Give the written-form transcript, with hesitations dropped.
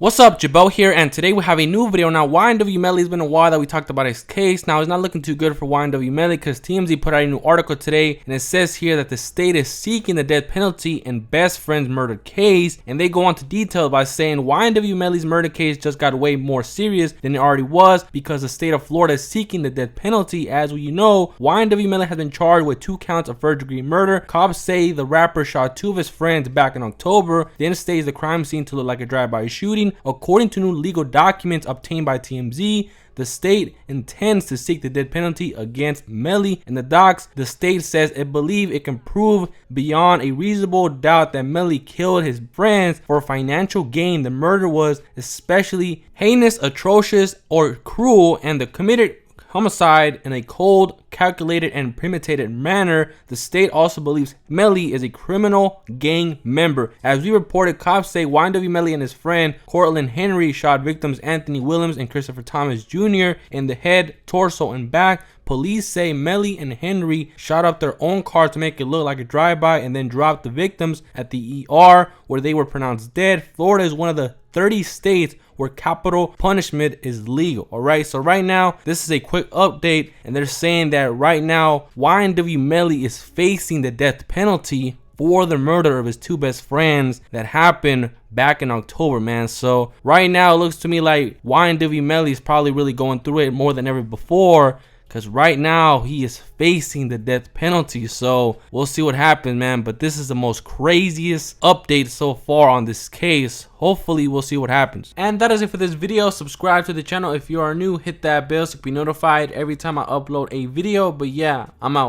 What's up, Jabo here, and today we have a new video. Now, YNW Melly, it's been a while that we talked about his case. Now, it's not looking too good for YNW Melly because TMZ put out a new article today, and it says here that the state is seeking the death penalty in best friend's murder case, and they go on to detail by saying YNW Melly's murder case just got way more serious than it already was because the state of Florida is seeking the death penalty. As you know, YNW Melly has been charged with 2 counts of first-degree murder. Cops say the rapper shot 2 of his friends back in October, then staged the crime scene to look like a drive-by shooting. According to new legal documents obtained by TMZ, the state intends to seek the death penalty against Melly. In the docs, the state says it believes it can prove beyond a reasonable doubt that Melly killed his friends for financial gain. The murder was especially heinous, atrocious, or cruel, and the committed homicide in a cold, calculated, and premeditated manner. The state also believes Melly is a criminal gang member. As we reported, cops say YNW Melly and his friend Cortland Henry shot victims Anthony Williams and Christopher Thomas Jr. in the head, torso, and back. Police say Melly and Henry shot up their own car to make it look like a drive-by and then dropped the victims at the ER where they were pronounced dead. Florida is one of the 30 states where capital punishment is legal. Alright, so right now, this is a quick update, and they're saying that right now, YNW Melly is facing the death penalty for the murder of his 2 best friends that happened back in October, man. So right now, it looks to me like YNW Melly is probably really going through it more than ever before, because right now he is facing the death penalty. So we'll see what happens, man. But this is the most craziest update so far on this case. Hopefully we'll see what happens. And that is it for this video. Subscribe to the channel if you are new. Hit that bell so you can be notified every time I upload a video. But yeah, I'm out.